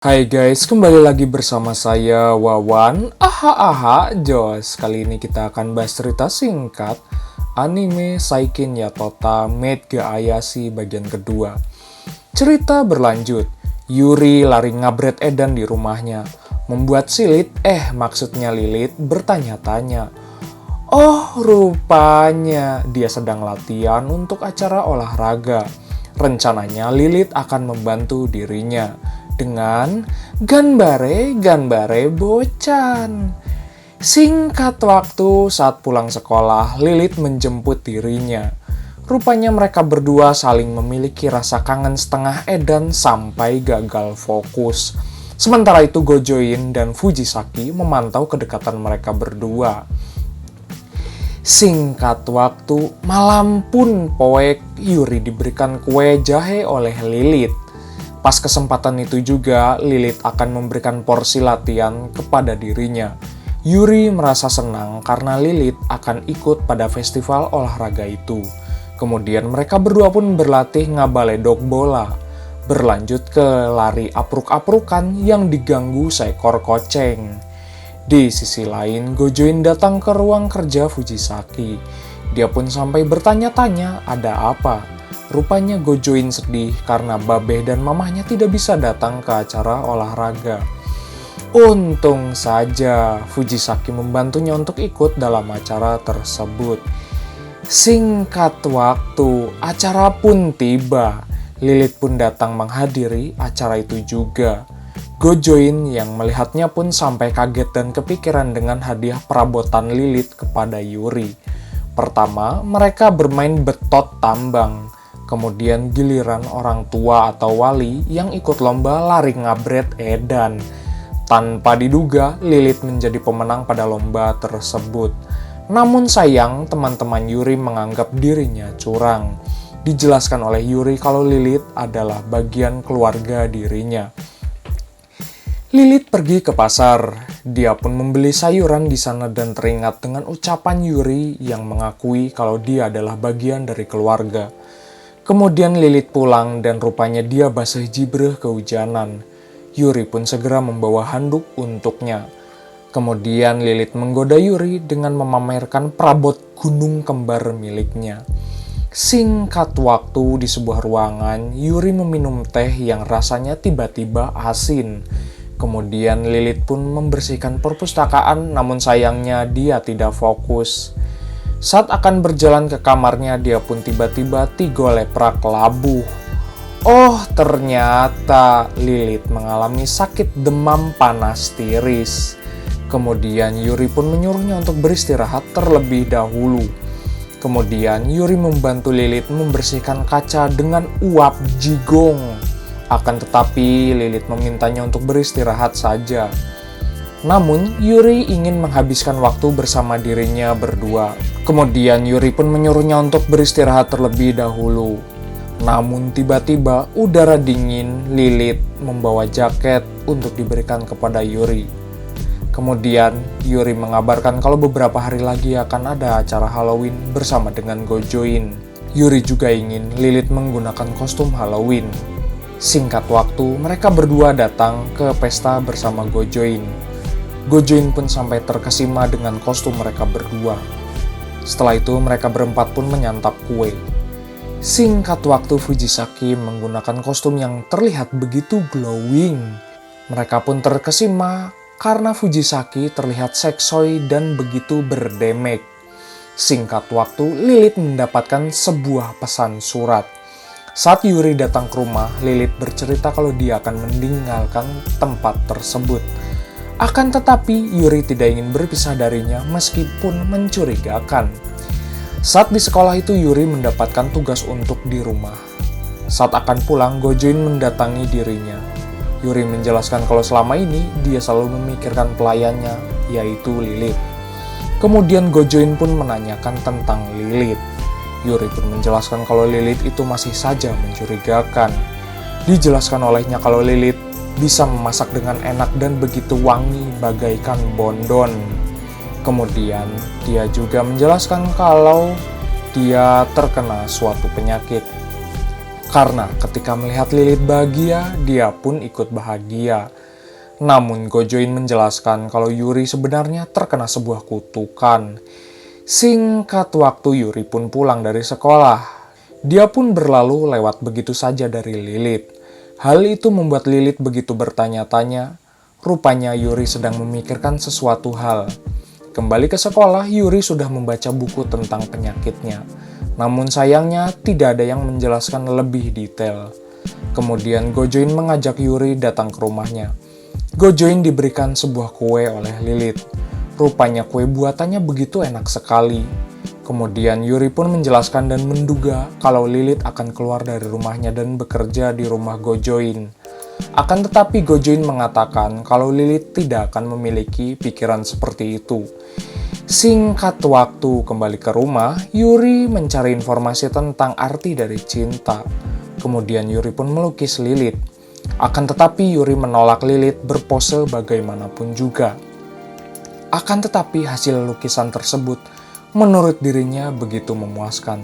Hai guys, kembali lagi bersama saya Wawan. Jos. Kali ini kita akan bahas cerita singkat anime Saikin Yatota Maid ga Ayashi bagian kedua. Cerita berlanjut. Yuri lari ngabret Edan di rumahnya, membuat maksudnya Lilith bertanya-tanya. Oh, rupanya dia sedang latihan untuk acara olahraga. Rencananya Lilith akan membantu dirinya dengan ganbare bocan. Singkat waktu, saat pulang sekolah, Lilith menjemput dirinya. Rupanya mereka berdua saling memiliki rasa kangen setengah edan sampai gagal fokus. Sementara itu Gojoin dan Fujisaki memantau kedekatan mereka berdua. Singkat waktu, malam pun poek, Yuri diberikan kue jahe oleh Lilith. Pas kesempatan itu juga, Lilith akan memberikan porsi latihan kepada dirinya. Yuri merasa senang karena Lilith akan ikut pada festival olahraga itu. Kemudian mereka berdua pun berlatih ngabaledok bola. Berlanjut ke lari apruk-aprukan yang diganggu seekor koceng. Di sisi lain, Gojoin datang ke ruang kerja Fujisaki. Dia pun sampai bertanya-tanya ada apa. Rupanya Gojoin sedih karena Babeh dan mamahnya tidak bisa datang ke acara olahraga. Untung saja Fujisaki membantunya untuk ikut dalam acara tersebut. Singkat waktu, acara pun tiba. Lilith pun datang menghadiri acara itu juga. Gojoin yang melihatnya pun sampai kaget dan kepikiran dengan hadiah perabotan Lilith kepada Yuri. Pertama, mereka bermain betot tambang. Kemudian giliran orang tua atau wali yang ikut lomba lari ngabret edan. Tanpa diduga, Lilith menjadi pemenang pada lomba tersebut. Namun sayang, teman-teman Yuri menganggap dirinya curang. Dijelaskan oleh Yuri kalau Lilith adalah bagian keluarga dirinya. Lilith pergi ke pasar. Dia pun membeli sayuran di sana dan teringat dengan ucapan Yuri yang mengakui kalau dia adalah bagian dari keluarga. Kemudian Lilith pulang dan rupanya dia basah jibreh kehujanan. Yuri pun segera membawa handuk untuknya. Kemudian Lilith menggoda Yuri dengan memamerkan perabot gunung kembar miliknya. Singkat waktu di sebuah ruangan, Yuri meminum teh yang rasanya tiba-tiba asin. Kemudian Lilith pun membersihkan perpustakaan, namun sayangnya dia tidak fokus. Saat akan berjalan ke kamarnya, dia pun tiba-tiba tigoleprak labuh. Oh, ternyata Lilith mengalami sakit demam panas tiris. Kemudian Yuri pun menyuruhnya untuk beristirahat terlebih dahulu. Kemudian Yuri membantu Lilith membersihkan kaca dengan uap jigong. Akan tetapi Lilith memintanya untuk beristirahat saja. Namun, Yuri ingin menghabiskan waktu bersama dirinya berdua. Kemudian Yuri pun menyuruhnya untuk beristirahat terlebih dahulu. Namun tiba-tiba udara dingin, Lilith membawa jaket untuk diberikan kepada Yuri. Kemudian Yuri mengabarkan kalau beberapa hari lagi akan ada acara Halloween bersama dengan Gojoin. Yuri juga ingin Lilith menggunakan kostum Halloween. Singkat waktu, mereka berdua datang ke pesta bersama Gojoin. Gojoin pun sampai terkesima dengan kostum mereka berdua. Setelah itu, mereka berempat pun menyantap kue. Singkat waktu, Fujisaki menggunakan kostum yang terlihat begitu glowing. Mereka pun terkesima karena Fujisaki terlihat seksoi dan begitu berdemek. Singkat waktu, Lilith mendapatkan sebuah pesan surat. Saat Yuri datang ke rumah, Lilith bercerita kalau dia akan meninggalkan tempat tersebut. Akan tetapi, Yuri tidak ingin berpisah darinya meskipun mencurigakan. Saat di sekolah itu, Yuri mendapatkan tugas untuk di rumah. Saat akan pulang, Gojoin mendatangi dirinya. Yuri menjelaskan kalau selama ini dia selalu memikirkan pelayannya, yaitu Lilith. Kemudian Gojoin pun menanyakan tentang Lilith. Yuri pun menjelaskan kalau Lilith itu masih saja mencurigakan. Dijelaskan olehnya kalau Lilith bisa memasak dengan enak dan begitu wangi bagaikan bondon. Kemudian dia juga menjelaskan kalau dia terkena suatu penyakit. Karena ketika melihat Lilith bahagia, dia pun ikut bahagia. Namun Gojoin menjelaskan kalau Yuri sebenarnya terkena sebuah kutukan. Singkat waktu Yuri pun pulang dari sekolah. Dia pun berlalu lewat begitu saja dari Lilith. Hal itu membuat Lilith begitu bertanya-tanya. Rupanya Yuri sedang memikirkan sesuatu hal. Kembali ke sekolah, Yuri sudah membaca buku tentang penyakitnya. Namun sayangnya tidak ada yang menjelaskan lebih detail. Kemudian Gojoin mengajak Yuri datang ke rumahnya. Gojoin diberikan sebuah kue oleh Lilith. Rupanya kue buatannya begitu enak sekali. Kemudian Yuri pun menjelaskan dan menduga kalau Lilith akan keluar dari rumahnya dan bekerja di rumah Gojoin. Akan tetapi Gojoin mengatakan kalau Lilith tidak akan memiliki pikiran seperti itu. Singkat waktu kembali ke rumah, Yuri mencari informasi tentang arti dari cinta. Kemudian Yuri pun melukis Lilith. Akan tetapi Yuri menolak Lilith berpose bagaimanapun juga. Akan tetapi hasil lukisan tersebut menurut dirinya begitu memuaskan.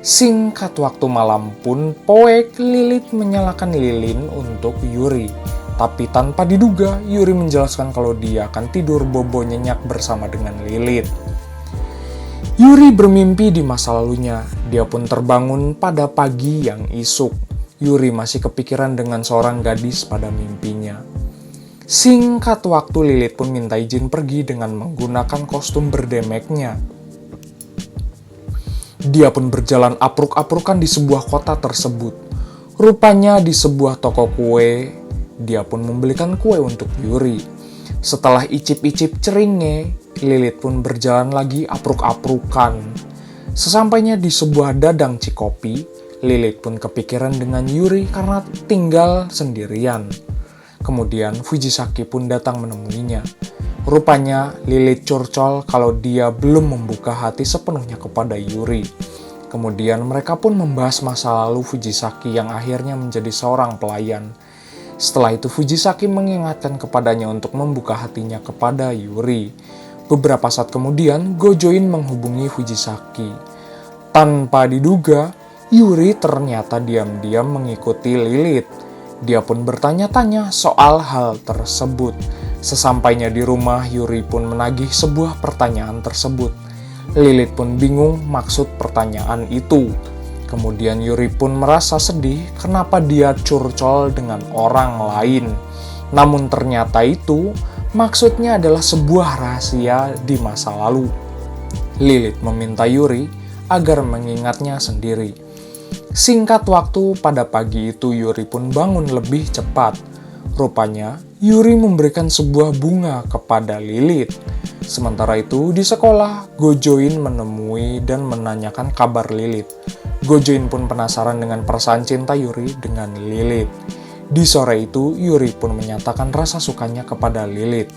Singkat waktu malam pun Poek Lilith menyalakan lilin untuk Yuri. Tapi tanpa diduga Yuri menjelaskan kalau dia akan tidur bobo nyenyak bersama dengan Lilith. Yuri bermimpi di masa lalunya. Dia pun terbangun pada pagi yang isuk. Yuri masih kepikiran dengan seorang gadis pada mimpinya. Singkat waktu Lilith pun minta izin pergi dengan menggunakan kostum berdemeknya. Dia pun berjalan apruk-aprukan di sebuah kota tersebut. Rupanya di sebuah toko kue, dia pun membelikan kue untuk Yuri. Setelah icip-icip ceringnya, Lilith pun berjalan lagi apruk-aprukan. Sesampainya di sebuah dadang cikopi, Lilith pun kepikiran dengan Yuri karena tinggal sendirian. Kemudian Fujisaki pun datang menemuinya. Rupanya Lilith curcol kalau dia belum membuka hati sepenuhnya kepada Yuri. Kemudian mereka pun membahas masa lalu Fujisaki yang akhirnya menjadi seorang pelayan. Setelah itu Fujisaki mengingatkan kepadanya untuk membuka hatinya kepada Yuri. Beberapa saat kemudian Gojoin menghubungi Fujisaki. Tanpa diduga, Yuri ternyata diam-diam mengikuti Lilith. Dia pun bertanya-tanya soal hal tersebut. Sesampainya di rumah, Yuri pun menagih sebuah pertanyaan tersebut. Lilith pun bingung maksud pertanyaan itu. Kemudian Yuri pun merasa sedih kenapa dia curcol dengan orang lain. Namun ternyata itu maksudnya adalah sebuah rahasia di masa lalu. Lilith meminta Yuri agar mengingatnya sendiri. Singkat waktu pada pagi itu Yuri pun bangun lebih cepat. Rupanya Yuri memberikan sebuah bunga kepada Lilith. Sementara itu di sekolah, Gojoin menemui dan menanyakan kabar Lilith. Gojoin pun penasaran dengan perasaan cinta Yuri dengan Lilith. Di sore itu Yuri pun menyatakan rasa sukanya kepada Lilith.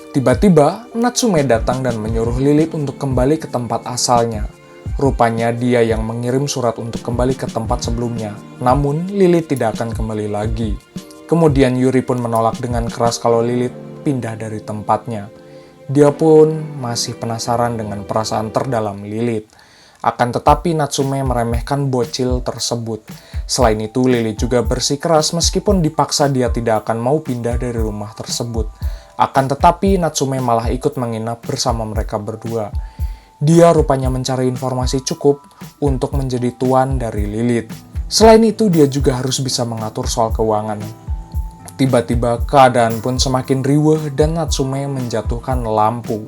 Tiba-tiba Natsume datang dan menyuruh Lilith untuk kembali ke tempat asalnya. Rupanya dia yang mengirim surat untuk kembali ke tempat sebelumnya. Namun Lilith tidak akan kembali lagi. Kemudian Yuri pun menolak dengan keras kalau Lilith pindah dari tempatnya. Dia pun masih penasaran dengan perasaan terdalam Lilith. Akan tetapi Natsume meremehkan bocil tersebut. Selain itu Lilith juga bersikeras meskipun dipaksa dia tidak akan mau pindah dari rumah tersebut. Akan tetapi Natsume malah ikut menginap bersama mereka berdua. Dia rupanya mencari informasi cukup untuk menjadi tuan dari Lilith. Selain itu, dia juga harus bisa mengatur soal keuangan. Tiba-tiba, keadaan pun semakin riweuh dan Natsume menjatuhkan lampu.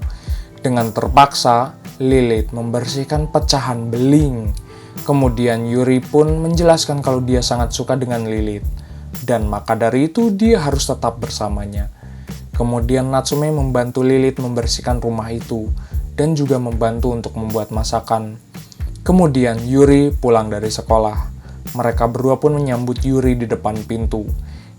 Dengan terpaksa, Lilith membersihkan pecahan beling. Kemudian Yuri pun menjelaskan kalau dia sangat suka dengan Lilith. Dan maka dari itu, dia harus tetap bersamanya. Kemudian Natsume membantu Lilith membersihkan rumah itu. Dan juga membantu untuk membuat masakan. Kemudian Yuri pulang dari sekolah. Mereka berdua pun menyambut Yuri di depan pintu.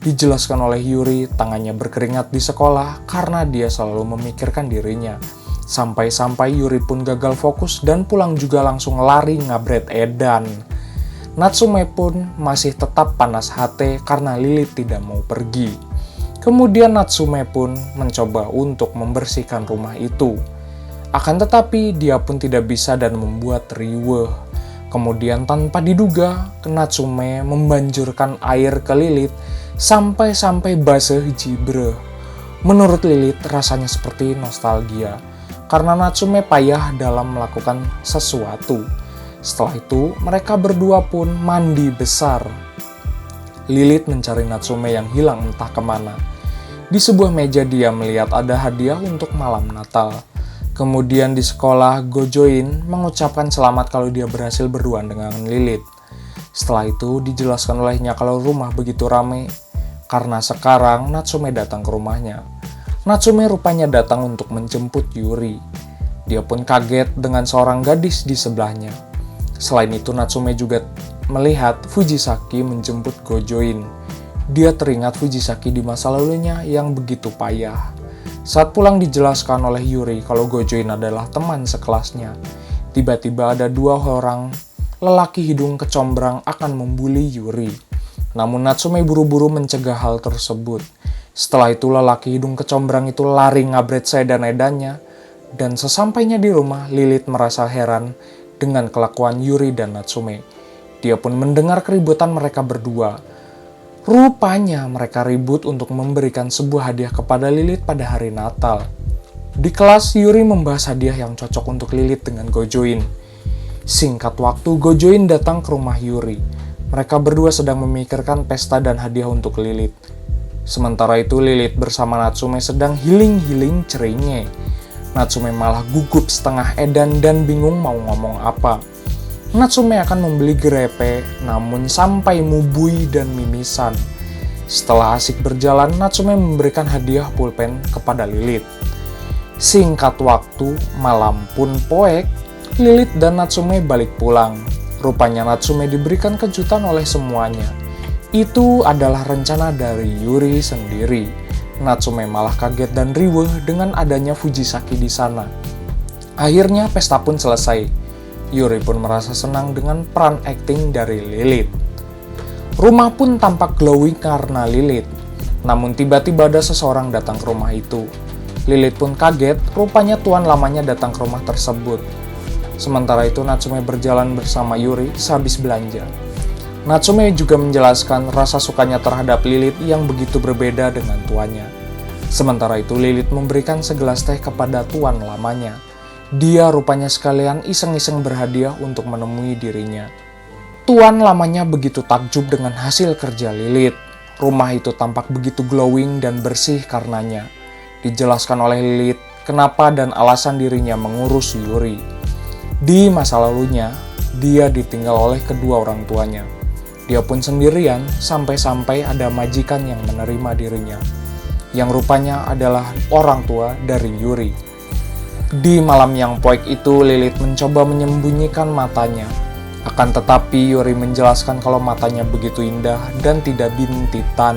Dijelaskan oleh Yuri, tangannya berkeringat di sekolah karena dia selalu memikirkan dirinya. Sampai-sampai Yuri pun gagal fokus dan pulang juga langsung lari ngabret edan. Natsume pun masih tetap panas hati karena Lilith tidak mau pergi. Kemudian Natsume pun mencoba untuk membersihkan rumah itu. Akan tetapi dia pun tidak bisa dan membuat riweuh. Kemudian tanpa diduga, Natsume membanjurkan air ke Lilith sampai-sampai basah jibreh. Menurut Lilith rasanya seperti nostalgia, karena Natsume payah dalam melakukan sesuatu. Setelah itu, mereka berdua pun mandi besar. Lilith mencari Natsume yang hilang entah kemana. Di sebuah meja dia melihat ada hadiah untuk malam Natal. Kemudian di sekolah, Gojoin mengucapkan selamat kalau dia berhasil berduaan dengan Lilith. Setelah itu dijelaskan olehnya kalau rumah begitu ramai, karena sekarang Natsume datang ke rumahnya. Natsume rupanya datang untuk menjemput Yuri. Dia pun kaget dengan seorang gadis di sebelahnya. Selain itu Natsume juga melihat Fujisaki menjemput Gojoin. Dia teringat Fujisaki di masa lalunya yang begitu payah. Saat pulang dijelaskan oleh Yuri kalau Gojoin adalah teman sekelasnya. Tiba-tiba ada dua orang lelaki hidung kecombrang akan membuli Yuri. Namun Natsume buru-buru mencegah hal tersebut. Setelah itu lelaki hidung kecombrang itu lari ngabret sedan-edannya. Dan sesampainya di rumah, Lilith merasa heran dengan kelakuan Yuri dan Natsume. Dia pun mendengar keributan mereka berdua. Rupanya mereka ribut untuk memberikan sebuah hadiah kepada Lilith pada hari Natal. Di kelas, Yuri membahas hadiah yang cocok untuk Lilith dengan Gojoin. Singkat waktu, Gojoin datang ke rumah Yuri. Mereka berdua sedang memikirkan pesta dan hadiah untuk Lilith. Sementara itu, Lilith bersama Natsume sedang healing-healing ceringnya. Natsume malah gugup setengah edan dan bingung mau ngomong apa. Natsume akan membeli grepe, namun sampai mubui dan mimisan. Setelah asik berjalan, Natsume memberikan hadiah pulpen kepada Lilith. Singkat waktu, malam pun poek, Lilith dan Natsume balik pulang. Rupanya Natsume diberikan kejutan oleh semuanya. Itu adalah rencana dari Yuri sendiri. Natsume malah kaget dan riweuh dengan adanya Fujisaki di sana. Akhirnya pesta pun selesai. Yuri pun merasa senang dengan peran akting dari Lilith. Rumah pun tampak glowing karena Lilith. Namun tiba-tiba ada seseorang datang ke rumah itu. Lilith pun kaget, rupanya tuan lamanya datang ke rumah tersebut. Sementara itu Natsume berjalan bersama Yuri sehabis belanja. Natsume juga menjelaskan rasa sukanya terhadap Lilith yang begitu berbeda dengan tuannya. Sementara itu Lilith memberikan segelas teh kepada tuan lamanya. Dia rupanya sekalian iseng-iseng berhadiah untuk menemui dirinya. Tuan lamanya begitu takjub dengan hasil kerja Lilith. Rumah itu tampak begitu glowing dan bersih karenanya. Dijelaskan oleh Lilith kenapa dan alasan dirinya mengurus Yuri. Di masa lalunya, dia ditinggal oleh kedua orang tuanya. Dia pun sendirian sampai-sampai ada majikan yang menerima dirinya, yang rupanya adalah orang tua dari Yuri. Di malam yang poek itu, Lilith mencoba menyembunyikan matanya. Akan tetapi, Yuri menjelaskan kalau matanya begitu indah dan tidak bintitan.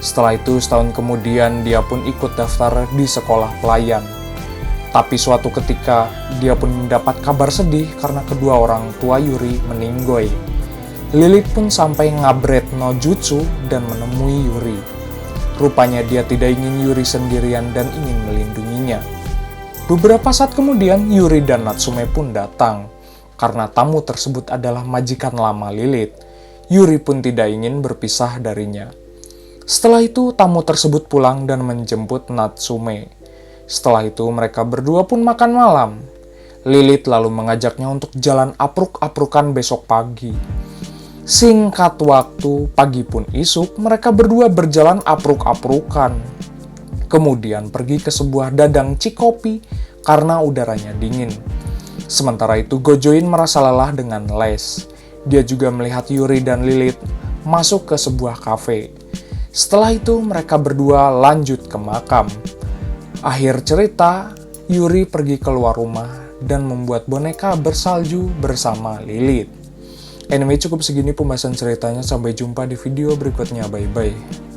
Setelah itu, setahun kemudian, dia pun ikut daftar di sekolah pelayan. Tapi suatu ketika, dia pun mendapat kabar sedih karena kedua orang tua Yuri meninggoy. Lilith pun sampai ngabret no jutsu dan menemui Yuri. Rupanya dia tidak ingin Yuri sendirian dan ingin melindunginya. Beberapa saat kemudian, Yuri dan Natsume pun datang. Karena tamu tersebut adalah majikan lama Lilith, Yuri pun tidak ingin berpisah darinya. Setelah itu, tamu tersebut pulang dan menjemput Natsume. Setelah itu, mereka berdua pun makan malam. Lilith lalu mengajaknya untuk jalan apruk-aprukan besok pagi. Singkat waktu, pagi pun isuk, mereka berdua berjalan apruk-aprukan. Kemudian pergi ke sebuah dadang cikopi karena udaranya dingin. Sementara itu Gojoin merasa lelah dengan les. Dia juga melihat Yuri dan Lilith masuk ke sebuah kafe. Setelah itu mereka berdua lanjut ke makam. Akhir cerita, Yuri pergi keluar rumah dan membuat boneka bersalju bersama Lilith. Anyway, cukup segini pembahasan ceritanya. Sampai jumpa di video berikutnya. Bye-bye.